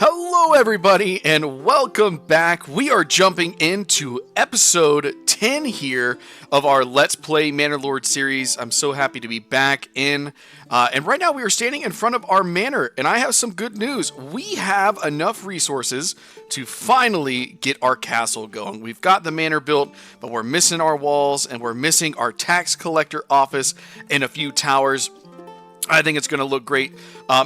Hello, everybody, and welcome back. We are jumping into episode 10 here of our Let's Play Manor Lord series. I'm so happy to be back in. And right now we are standing in front of our manor, and I have some good news. We have enough resources to finally get our castle going. We've got the manor built, but we're missing our walls, and we're missing our tax collector office and a few towers. I think it's going to look great.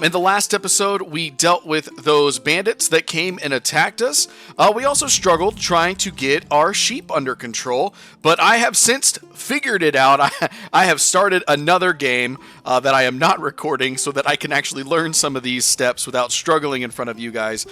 In the last episode, we dealt with those bandits that came and attacked us. We also struggled trying to get our sheep under control, but I have since figured it out. I have started another game that I am not recording so that I can actually learn some of these steps without struggling in front of you guys.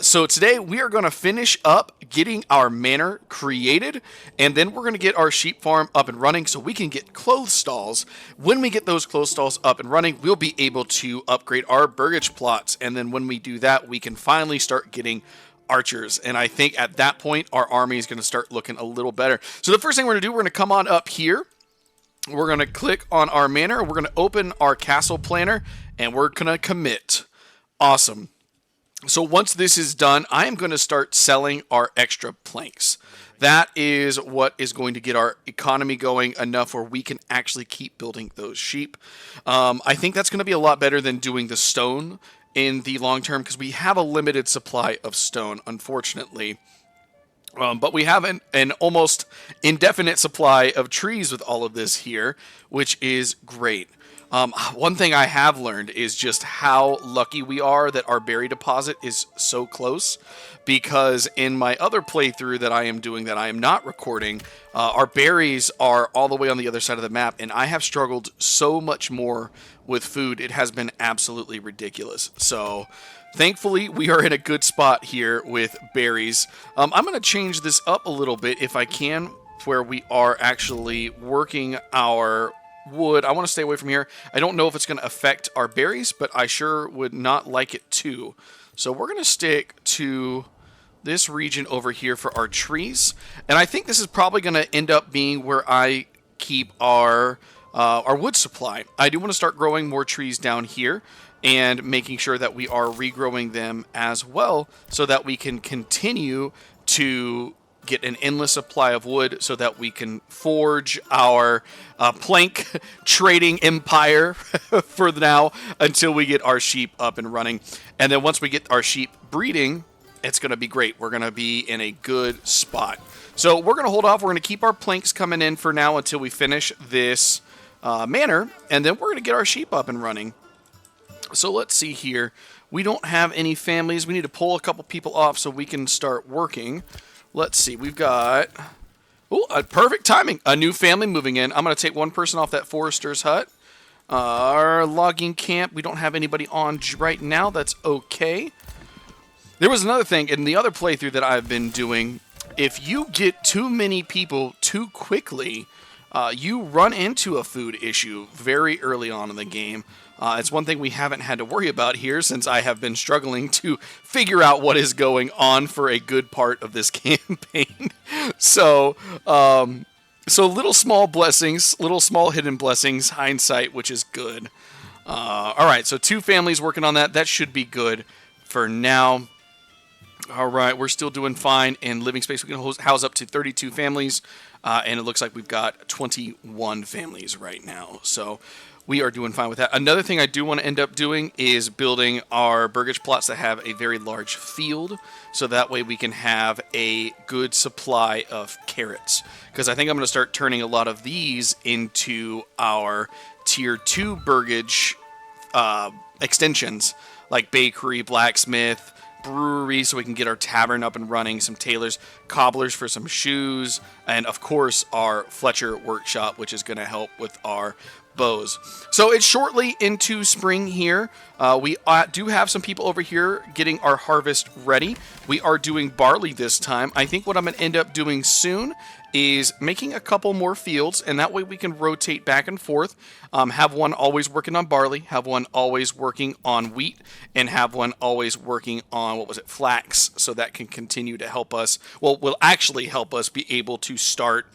So today we are going to finish up getting our manor created, and then we're going to get our sheep farm up and running so we can get clothes stalls. When we get those clothes stalls up and running, we'll be able to upgrade our Burgage plots, and then when we do that, we can finally start getting archers, and I think at that point our army is going to start looking a little better. So the first thing we're going to do, we're going to come on up here, we're going to click on our manor, we're going to open our castle planner, and we're going to commit. Awesome. So once this is done, I am going to start selling our extra planks. That is what is going to get our economy going enough where we can actually keep building those sheep. I think that's going to be a lot better than doing the stone in the long term because we have a limited supply of stone, unfortunately. But we have an almost indefinite supply of trees with all of this here, which is great. One thing I have learned is just how lucky we are that our berry deposit is so close, because in my other playthrough that I am doing that I am not recording, our berries are all the way on the other side of the map, and I have struggled so much more with food. It has been absolutely ridiculous. So thankfully, we are in a good spot here with berries. I'm going to change this up a little bit if I can, where we are actually working our wood. I want to stay away from here. I don't know if it's going to affect our berries, but I sure would not like it to. So we're going to stick to this region over here for our trees. And I think this is probably going to end up being where I keep our wood supply. I do want to start growing more trees down here and making sure that we are regrowing them as well so that we can continue to get an endless supply of wood so that we can forge our plank trading empire for now until we get our sheep up and running. And then once we get our sheep breeding, it's going to be great. We're going to be in a good spot. So we're going to hold off. We're going to keep our planks coming in for now until we finish this manor, and then we're going to get our sheep up and running. So let's see here. We don't have any families. We need to pull a couple people off so we can start working. Let's see, we've got, perfect timing. A new family moving in. I'm going to take one person off that forester's hut. Our logging camp, we don't have anybody on right now. That's okay. There was another thing in the other playthrough that I've been doing. If you get too many people too quickly, you run into a food issue very early on in the game. It's one thing we haven't had to worry about here since I have been struggling to figure out what is going on for a good part of this campaign. So little small blessings, little small hidden blessings, hindsight, which is good. All right, so 2 families working on that. That should be good for now. All right, we're still doing fine in living space. We can house up to 32 families, and it looks like we've got 21 families right now. So we are doing fine with that. Another thing I do want to end up doing is building our Burgage plots that have a very large field, so that way we can have a good supply of carrots. Because I think I'm going to start turning a lot of these into our Tier 2 Burgage extensions, like bakery, blacksmith, brewery, so we can get our tavern up and running, some tailors, cobblers for some shoes, and of course our Fletcher workshop, which is going to help with our bows. So it's shortly into spring here. We do have some people over here getting our harvest ready. We are doing barley this time. I think what I'm going to end up doing soon is making a couple more fields, and that way we can rotate back and forth. Have one always working on barley, have one always working on wheat, and have one always working on, flax, so that can continue to help us, will actually help us be able to start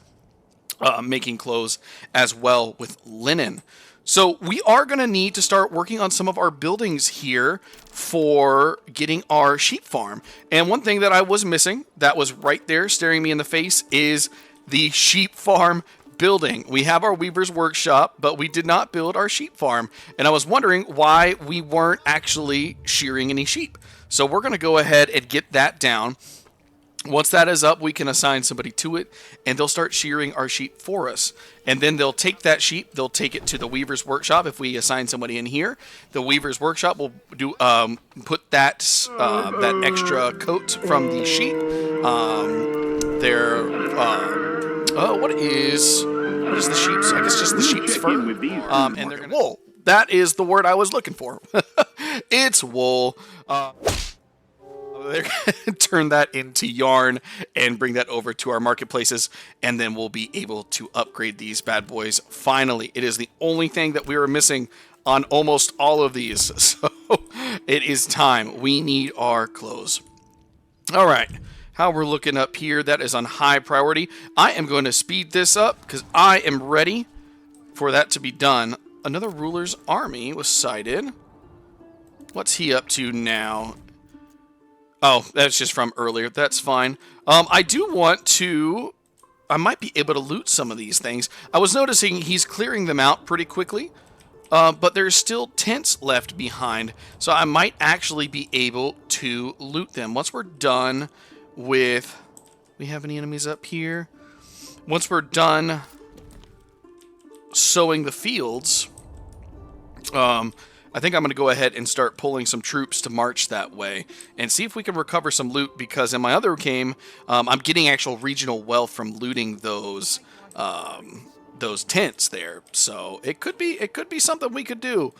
making clothes as well with linen. So we are going to need to start working on some of our buildings here for getting our sheep farm. And one thing that I was missing that was right there staring me in the face is the sheep farm building. We have our weaver's workshop, but we did not build our sheep farm. And I was wondering why we weren't actually shearing any sheep. So we're going to go ahead and get that down. Once that is up, we can assign somebody to it, and they'll start shearing our sheep for us. And then they'll take that sheep, they'll take it to the weaver's workshop. If we assign somebody in here, the weaver's workshop will do put that that extra coat from the sheep. What is the sheep's? I guess just the sheep's fur. And they're gonna wool. That is the word I was looking for. It's wool. They're going to turn that into yarn and bring that over to our marketplaces, and then we'll be able to upgrade these bad boys. Finally, it is the only thing that we were missing on almost all of these, so it is time. We need our clothes. All right, how we're looking up here, that is on high priority. I am going to speed this up because I am ready for that to be done. Another ruler's army was sighted. What's he up to now? Oh, that's just from earlier. That's fine. I do want to... I might be able to loot some of these things. I was noticing he's clearing them out pretty quickly, but there's still tents left behind, so I might actually be able to loot them. Once we're done with... We have any enemies up here? Once we're done sowing the fields... I think I'm going to go ahead and start pulling some troops to march that way and see if we can recover some loot, because in my other game, I'm getting actual regional wealth from looting those tents there. So it could be something we could do.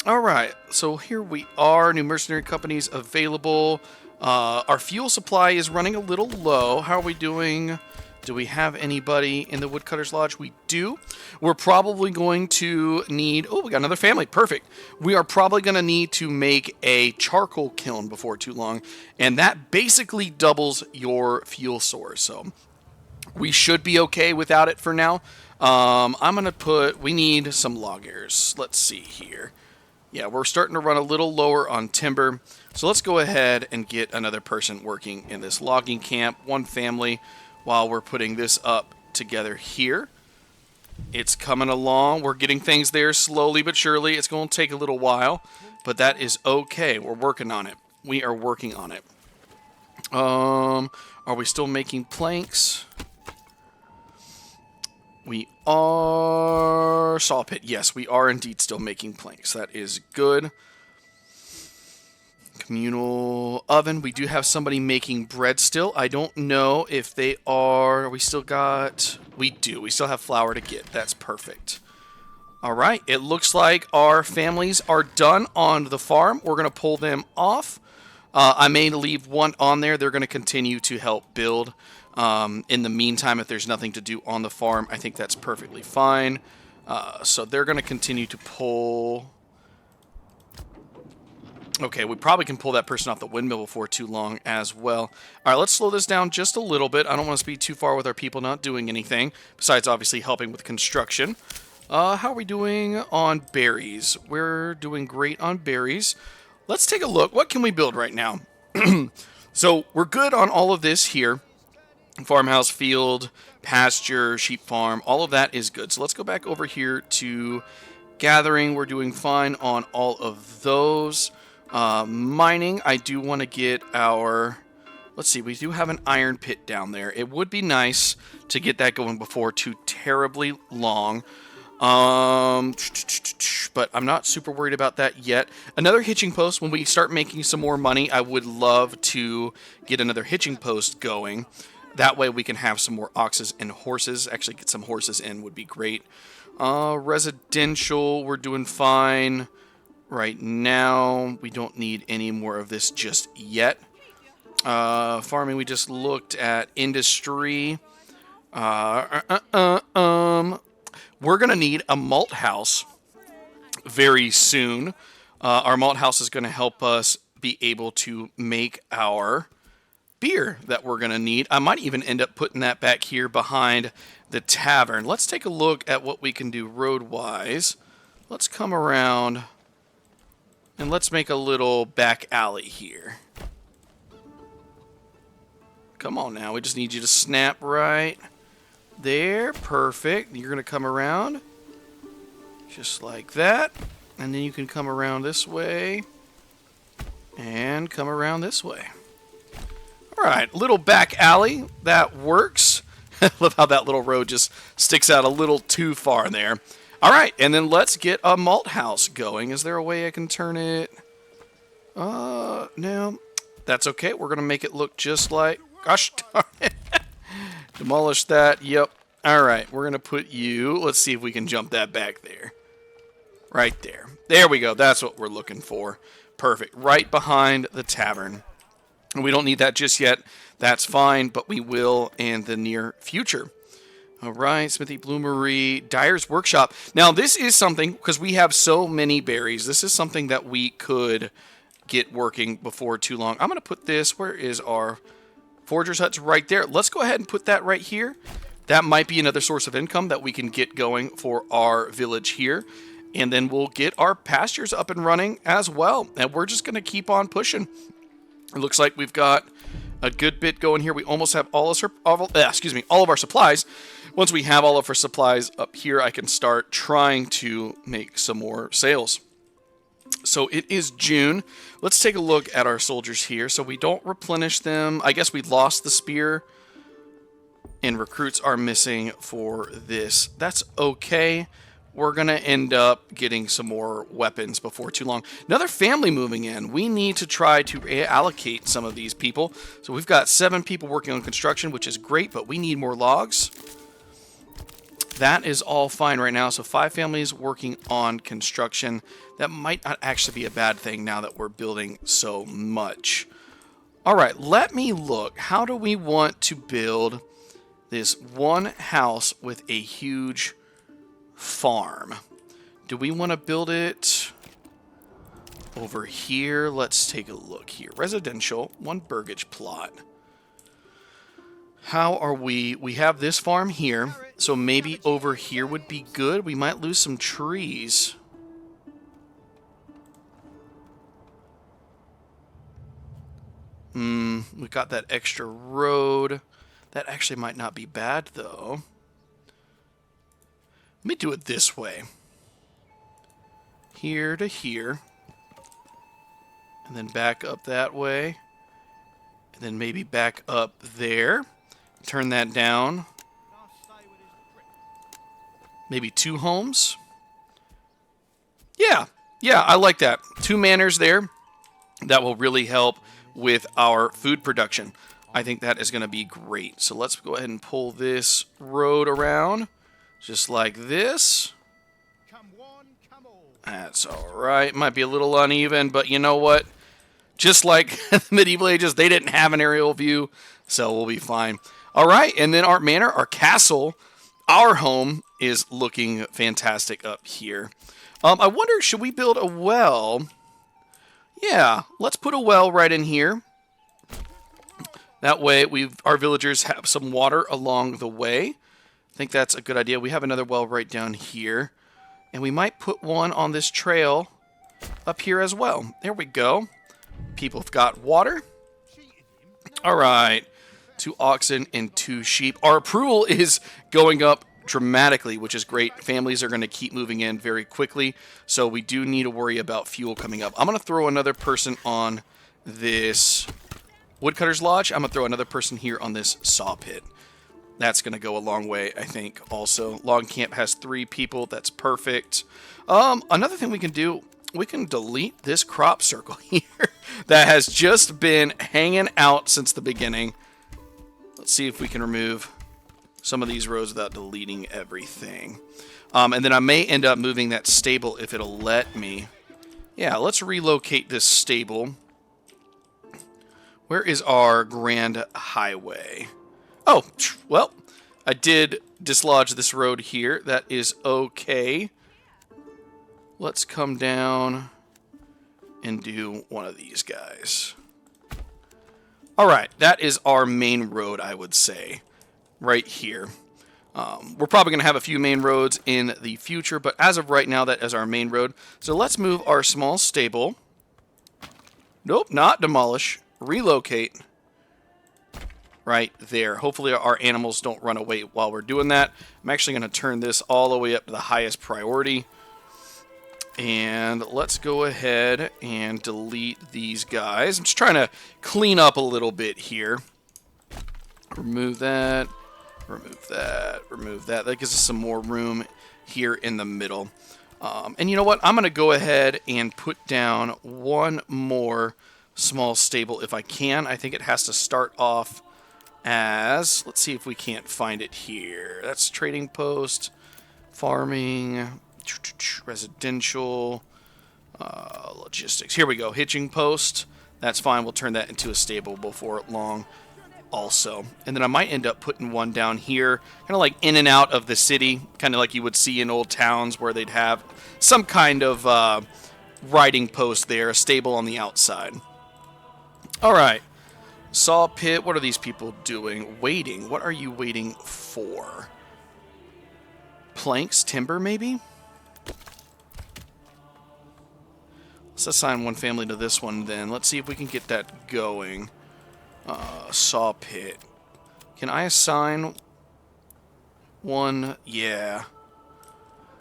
All right, so here we are. New mercenary companies available. Our fuel supply is running a little low. How are we doing? Do we have anybody in the Woodcutter's Lodge? We do. We're probably going to need... Oh, we got another family. Perfect. We are probably going to need to make a charcoal kiln before too long, and that basically doubles your fuel source. So we should be okay without it for now. I'm going to put... We need some loggers. Let's see here. Yeah, we're starting to run a little lower on timber. So let's go ahead and get another person working in this logging camp. One family... While we're putting this up together here. It's coming along. We're getting things there slowly but surely. It's going to take a little while, but that is okay. We're working on it. We are working on it. Are we still making planks? We are... Saw pit. Yes, we are indeed still making planks. That is good. Communal oven. We do have somebody making bread still. I don't know if they are... We still got... We do. We still have flour to get. That's perfect. All right. It looks like our families are done on the farm. We're going to pull them off. I may leave one on there. They're going to continue to help build. In the meantime, if there's nothing to do on the farm, I think that's perfectly fine. So they're going to continue to pull... Okay, we probably can pull that person off the windmill before too long as well. All right, let's slow this down just a little bit. I don't want to speed too far with our people not doing anything, besides obviously helping with construction. How are we doing on berries? We're doing great on berries. Let's take a look. What can we build right now? So we're good on all of this here. Farmhouse, field, pasture, sheep farm, all of that is good. So let's go back over here to gathering. We're doing fine on all of those. Mining, I do want to get our... Let's see, we do have an iron pit down there. It would be nice to get that going before too terribly long. But I'm not super worried about that yet. Another hitching post, when we start making some more money, I would love to get another hitching post going. That way we can have some more oxes and horses. Actually, get some horses in would be great. Residential, we're doing fine. Right now, we don't need any more of this just yet. Farming, we just looked at industry. We're going to need a malt house very soon. Our malt house is going to help us be able to make our beer that we're going to need. I might even end up putting that back here behind the tavern. Let's take a look at what we can do road-wise. let's come around and let's make a little back alley here. Come on now, we just need you to snap right there. Perfect. You're going to come around just like that. And then you can come around this way and come around this way. All right, little back alley. That works. I love how that little road just sticks out a little too far there. All right, and then let's get a malt house going. Is there a way I can turn it? No. That's okay. We're going to make it look just like... Gosh darn it. Demolish that. Yep. All right, we're going to put you... Let's see if we can jump that back there. Right there. There we go. That's what we're looking for. Perfect. Right behind the tavern. And we don't need that just yet. That's fine, but we will in the near future. All right, Smithy Bloomery, Dyer's Workshop. Now, this is something, because we have so many berries, this is something that we could get working before too long. I'm going to put this, where is our Forger's Hut's right there. Let's go ahead and put that right here. That might be another source of income that we can get going for our village here. And then we'll get our pastures up and running as well. And we're just going to keep on pushing. It looks like we've got a good bit going here. We almost have all of our supplies. Once we have all of our supplies up here, I can start trying to make some more sales. So it is June. Let's take a look at our soldiers here. So we don't replenish them. I guess we lost the spear. And recruits are missing for this. That's okay. We're going to end up getting some more weapons before too long. Another family moving in. We need to try to allocate some of these people. So we've got 7 people working on construction, which is great, but we need more logs. That is all fine right now. So 5 families working on construction. That might not actually be a bad thing now that we're building so much. All right, let me look. How do we want to build this one house with a huge farm? Do we want to build it over here? Let's take a look here. Residential, 1 Burgage plot. How are we? We have this farm here, so maybe over here would be good. We might lose some trees. We got that extra road. That actually might not be bad, though. Let me do it this way. Here to here. And then back up that way. And then maybe back up there. Turn that down. Maybe 2 homes. Yeah, I like that. 2 manors there. That will really help with our food production. I think that is going to be great. So let's go ahead and pull this road around. Just like this. That's alright. Might be a little uneven, but you know what? Just like the medieval ages, they didn't have an aerial view, so we'll be fine. Alright, and then our manor, our castle, our home is looking fantastic up here. I wonder, should we build a well? Yeah, let's put a well right in here. That way, our villagers have some water along the way. I think that's a good idea. We have another well right down here. And we might put one on this trail up here as well. There we go. People have got water. All right. 2 oxen and 2 sheep. Our approval is going up dramatically, which is great. Families are going to keep moving in very quickly. So we do need to worry about fuel coming up. I'm going to throw another person on this woodcutter's lodge. I'm going to throw another person here on this saw pit. That's going to go a long way, I think, also. Log camp has 3 people. That's perfect. Another thing we can do, we can delete this crop circle here that has just been hanging out since the beginning. Let's see if we can remove some of these rows without deleting everything. And then I may end up moving that stable if it'll let me. Yeah, let's relocate this stable. Where is our Grand Highway? Oh, well, I did dislodge this road here. That is okay. Let's come down and do one of these guys. All right, that is our main road, I would say, right here. We're probably going to have a few main roads in the future, but as of right now, that is our main road. So let's move our small stable. Nope, not demolish. Relocate. Right there. Hopefully our animals don't run away while we're doing that. I'm actually going to turn this all the way up to the highest priority. And let's go ahead and delete these guys. I'm just trying to clean up a little bit here. Remove that. Remove that. Remove that. That gives us some more room here in the middle. And you know what? I'm going to go ahead and put down one more small stable if I can. I think it has to start off as... Let's see if we can't find it here. That's trading post, farming, residential, logistics. Here we go. Hitching post. That's fine. We'll turn that into a stable before long also. And then I might end up putting one down here, kind of like in and out of the city, kind of like you would see in old towns where they'd have some kind of riding post there, a stable on the outside. All right. Saw pit. What are these people doing? Waiting. What are you waiting for? Planks, timber, maybe? Let's assign one family to this one then. Let's see if we can get that going. Saw pit. Can I assign one? Yeah.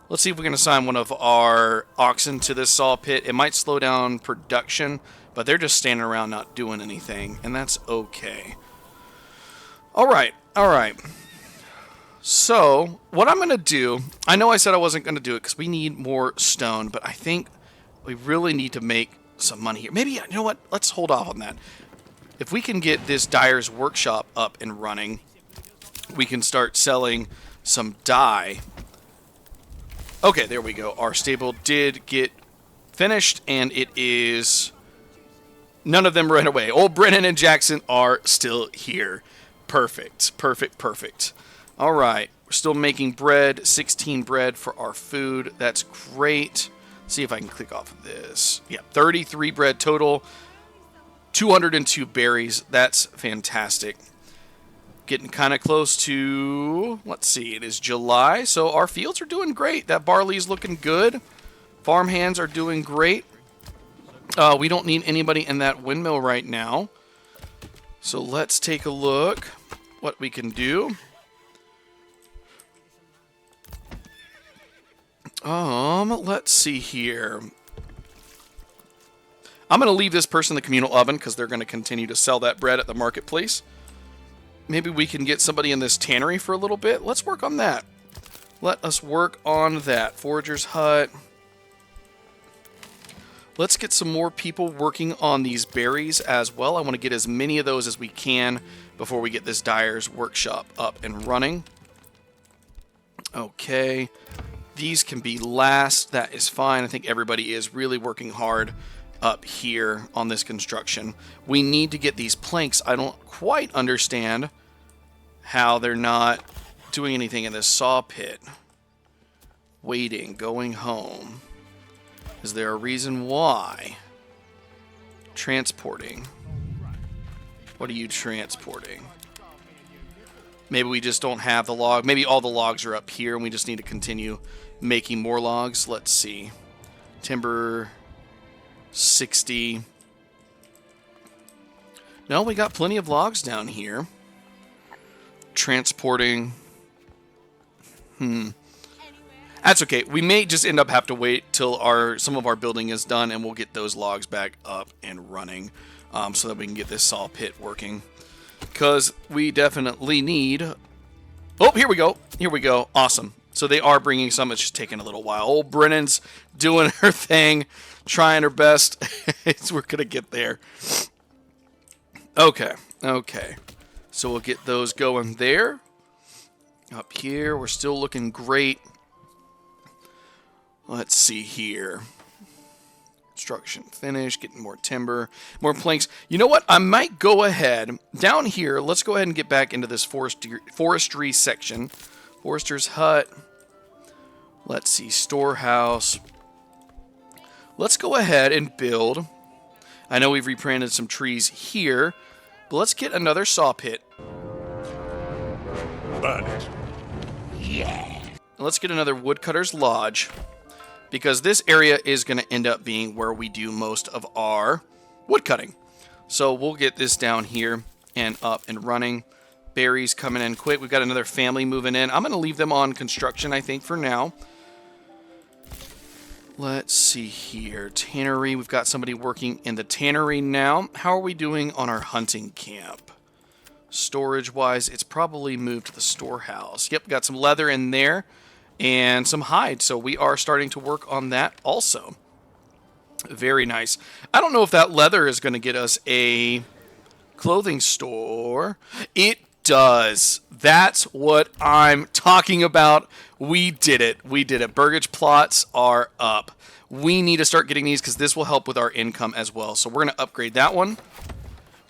Let's see if we can assign one of our oxen to this saw pit. It might slow down production, but they're just standing around not doing anything, and that's okay. All right. All right. So, what I'm going to do, I know I said I wasn't going to do it because we need more stone, but I think we really need to make some money here. Maybe, you know what? Let's hold off on that. If we can get this dyer's workshop up and running, we can start selling some dye. Okay, there we go. Our stable did get finished, and it is... None of them ran away. Old Brennan and Jackson are still here. Perfect. Perfect, perfect. All right. We're still making bread. 16 bread for our food. That's great. See if I can click off of this. Yeah, 33 bread total. 202 berries. That's fantastic. Getting kind of close to, let's see, it is July, so our fields are doing great. That barley's looking good. Farm hands are doing great. We don't need anybody in that windmill right now. So let's take a look what we can do. Let's see here. I'm going to leave this person in the communal oven because they're going to continue to sell that bread at the marketplace. Maybe we can get somebody in this tannery for a little bit. Let's work on that. Let us work on that. Forager's hut. Let's get some more people working on these berries as well. I want to get as many of those as we can before we get this dyer's workshop up and running. Okay. These can be last. That is fine. I think everybody is really working hard up here on this construction. We need to get these planks. I don't quite understand how they're not doing anything in this saw pit. Waiting, going home. Is there a reason why? Transporting. What are you transporting? Maybe we just don't have the log. Maybe all the logs are up here and we just need to continue making more logs. Let's see. Timber 60. No, we got plenty of logs down here. Transporting. That's okay. We may just end up have to wait till some of our building is done, and we'll get those logs back up and running, so that we can get this saw pit working. Because we definitely need... Oh, here we go. Here we go. Awesome. So they are bringing some. It's just taking a little while. Old Brennan's doing her thing, trying her best. We're going to get there. Okay. Okay. So we'll get those going there. Up here, we're still looking great. Let's see here. Construction finished, getting more timber, more planks. You know what? I might go ahead down here. Let's go ahead and get back into this forestry section. Forester's hut. Let's see, storehouse. Let's go ahead and build. I know we've replanted some trees here, but let's get another saw pit. Burn it. Let's get another woodcutter's lodge, because this area is going to end up being where we do most of our woodcutting. So we'll get this down here and up and running. Berries coming in quick. We've got another family moving in. I'm going to leave them on construction, I think, for now. Let's see here. Tannery. We've got somebody working in the tannery now. How are we doing on our hunting camp? Storage-wise, it's probably moved to the storehouse. Yep, got some leather in there and some hide. So we are starting to work on that also. Very nice. I don't know if that leather is going to get us a clothing store. It does. That's what I'm talking about. We did it. We did it. Burgage plots are up. We need to start getting these because this will help with our income as well. So we're going to upgrade that one.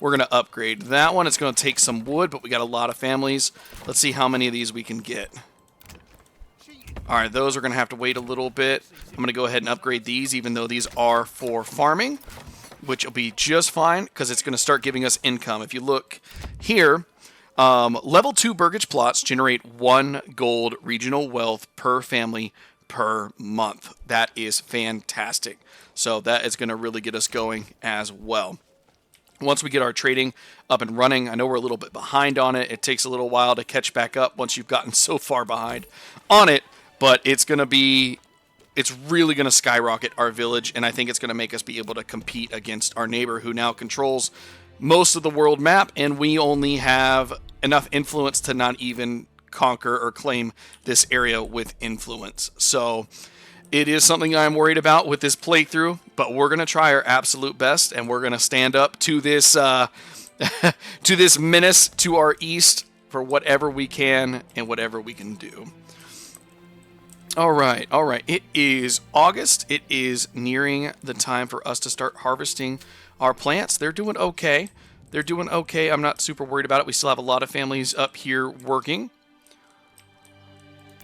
We're going to upgrade that one. It's going to take some wood, but we got a lot of families. Let's see how many of these we can get. All right, those are going to have to wait a little bit. I'm going to go ahead and upgrade these, even though these are for farming, which will be just fine because it's going to start giving us income. If you look here, level 2 Burgage plots generate 1 gold regional wealth per family per month. That is fantastic. So that is going to really get us going as well. Once we get our trading up and running, I know we're a little bit behind on it. It takes a little while to catch back up once you've gotten so far behind on it, but it's really going to skyrocket our village, and I think it's going to make us be able to compete against our neighbor who now controls most of the world map, and we only have enough influence to not even conquer or claim this area with influence. So it is something I'm worried about with this playthrough, but we're going to try our absolute best, and we're going to stand up to this to this menace to our east for whatever we can and whatever we can do. All right. It is August. It is nearing the time for us to start harvesting our plants. They're doing okay. I'm not super worried about it. We still have a lot of families up here working.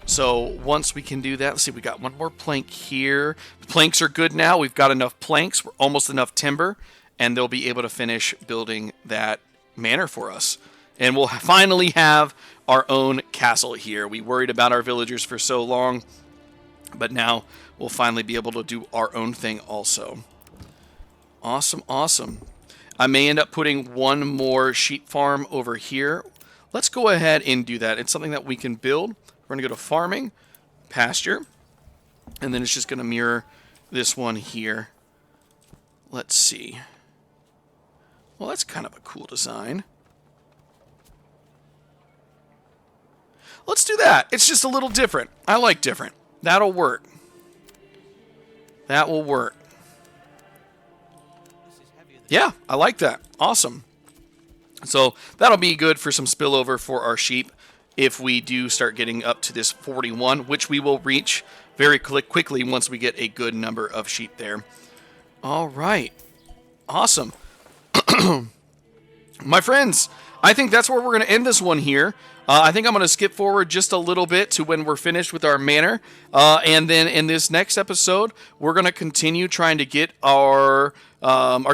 So once we can do that, let's see, we got one more plank here. The planks are good now. We've got enough planks. We're almost enough timber, and they'll be able to finish building that manor for us. And we'll finally have our own castle here. We worried about our villagers for so long, but now we'll finally be able to do our own thing also. Awesome. I may end up putting one more sheep farm over here. Let's go ahead and do that. It's something that we can build. We're going to go to farming, pasture, and then it's just going to mirror this one here. Let's see. Well, that's kind of a cool design. Let's do that. It's just a little different. I like different. That'll work. That will work. Yeah, I like that. Awesome. So that'll be good for some spillover for our sheep if we do start getting up to this 41, which we will reach very quickly once we get a good number of sheep there. All right. Awesome. My friends, I think that's where we're going to end this one here. I think I'm going to skip forward just a little bit to when we're finished with our manor. And then in this next episode, we're going to continue trying to get our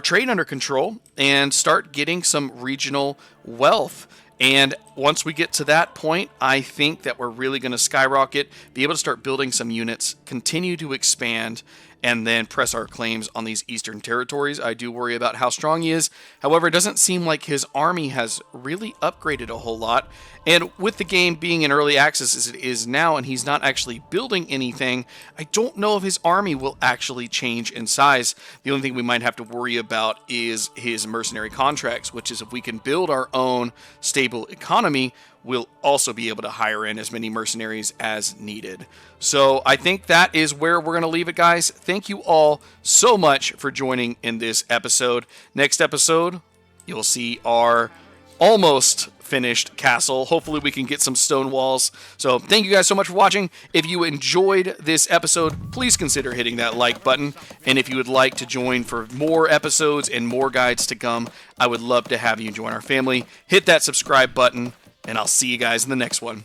trade under control and start getting some regional wealth. And once we get to that point, I think that we're really going to skyrocket, be able to start building some units, continue to expand, and then press our claims on these eastern territories. I do worry about how strong he is. However, it doesn't seem like his army has really upgraded a whole lot. And with the game being in early access as it is now, and he's not actually building anything, I don't know if his army will actually change in size. The only thing we might have to worry about is his mercenary contracts, which is if we can build our own stable economy, we'll also be able to hire in as many mercenaries as needed. So I think that is where we're going to leave it, guys. Thank you all so much for joining in this episode. Next episode, you'll see our almost finished castle. Hopefully we can get some stone walls. So thank you guys so much for watching. If you enjoyed this episode, please consider hitting that like button. And if you would like to join for more episodes and more guides to come, I would love to have you join our family. Hit that subscribe button, and I'll see you guys in the next one.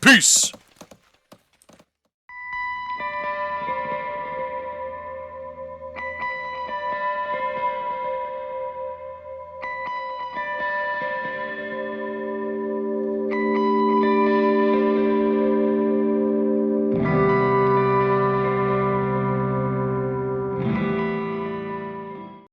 Peace!